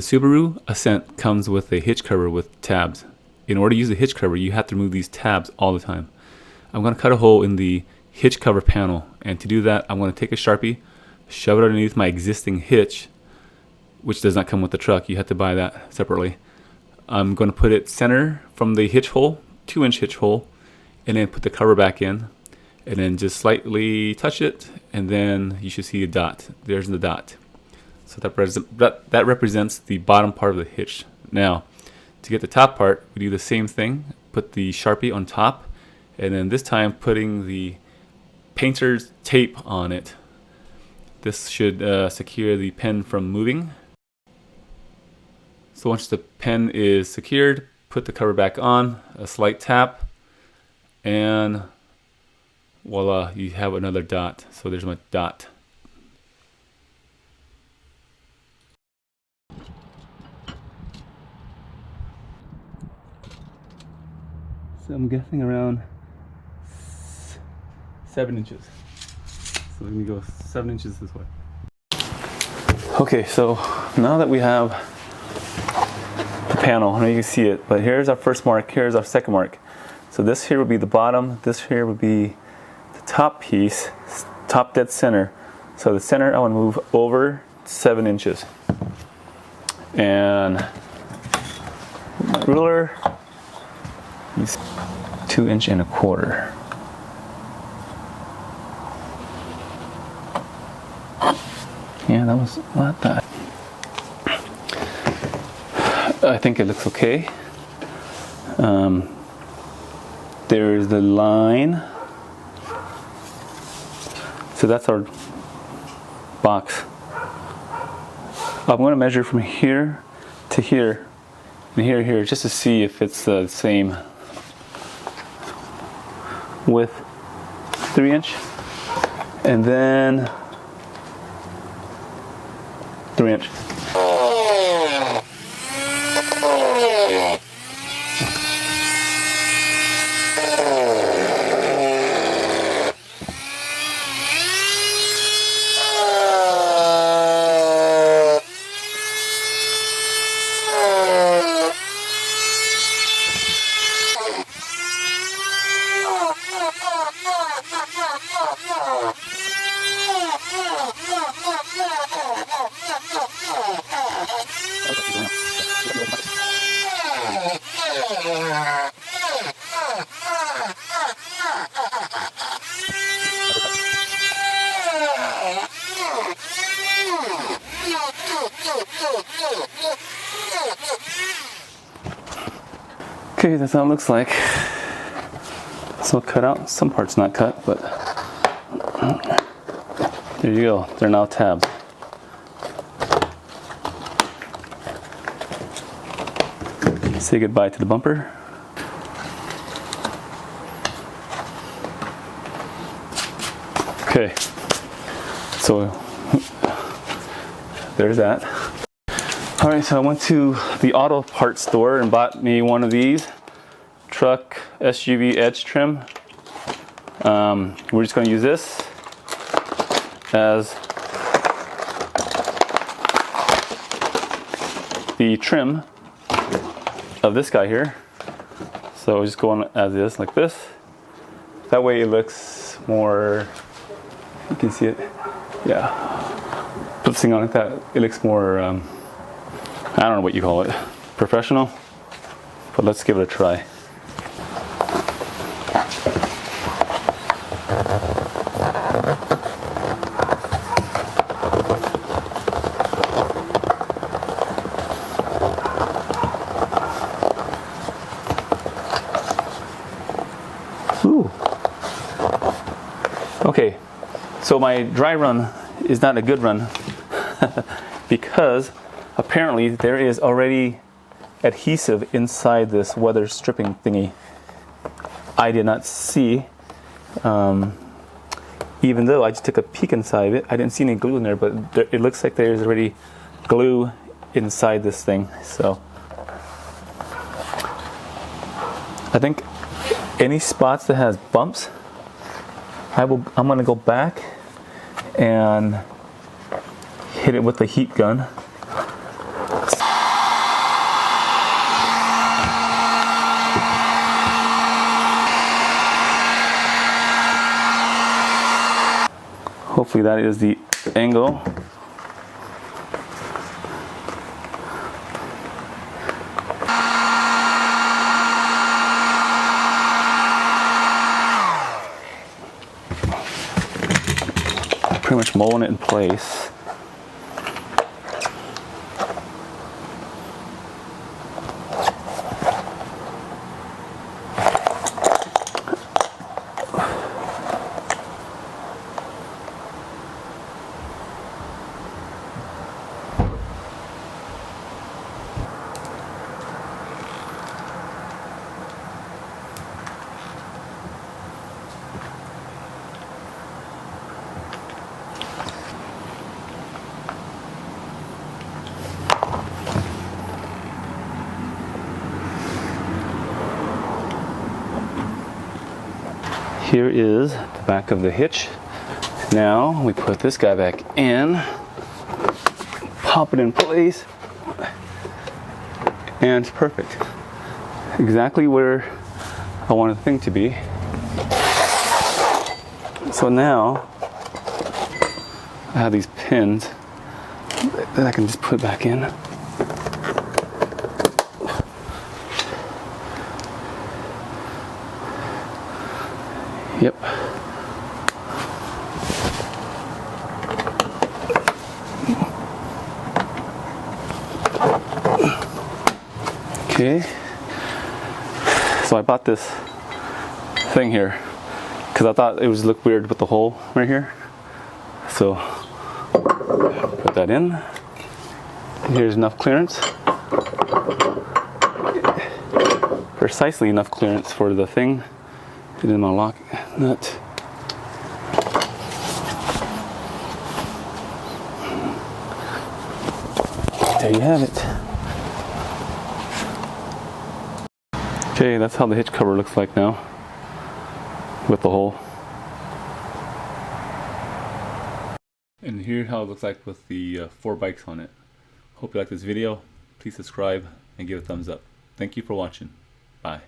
The Subaru Ascent comes with a hitch cover with tabs. In order to use the hitch cover, you have to remove these tabs all the time. I'm going to cut a hole in the hitch cover panel, and to do that I'm going to take a Sharpie, shove it underneath my existing hitch, which does not come with the truck. You have to buy that separately. I'm going to put it center from the hitch hole, 2-inch hitch hole, and then put the cover back in, and then just slightly touch it, and then you should see a dot. There's the dot. So that represents the bottom part of the hitch. Now, to get the top part, we do the same thing. Put the Sharpie on top, and then this time putting the painter's tape on it. This should secure the pen from moving. So once the pen is secured, put the cover back on, a slight tap, and voila, you have another dot. So there's my dot. So I'm guessing around 7 inches. So let me go 7 inches this way. Okay, so now that we have the panel, I know you can see it, but here's our first mark, here's our second mark. So this here would be the bottom, this here would be the top piece, top dead center. So the center I want to move over 7 inches. And my ruler is 2 1/4 inches. Yeah, that was not bad. I think it looks okay. There's the line. So that's our box. I'm going to measure from here to here and here just to see if it's the same width, 3-inch, and then 3-inch. Okay, that's how it looks like. It's all cut out. Some parts not cut, but there you go. They're now tabs. Say goodbye to the bumper. Okay, so there's that. All right, so I went to the auto parts store and bought me one of these truck SUV edge trim. We're just going to use this as the trim of this guy here. So just go on as is, like this. That way it looks more, you can see it, yeah. Put this thing on like that, it looks more, I don't know what you call it, professional, but let's give it a try. Ooh. Okay, so my dry run is not a good run because apparently there is already adhesive inside this weather stripping thingy. I did not see, even though I just took a peek inside of it. I didn't see any glue in there, but it looks like there's already glue inside this thing. So I think any spots that has bumps, I'm going to go back and hit it with the heat gun. Hopefully that is the angle. Pretty much molding it in place. Here is the back of the hitch. Now we put this guy back in, pop it in place, and it's perfect. Exactly where I wanted the thing to be. So now I have these pins that I can just put back in. Yep. Okay. So I bought this thing here because I thought it would look weird with the hole right here. So put that in. And here's enough clearance. Precisely enough clearance for the thing. And then my lock nut. There you have it. Okay, that's how the hitch cover looks like now with the hole. And here's how it looks like with the 4 bikes on it. Hope you like this video. Please subscribe and give a thumbs up. Thank you for watching. Bye.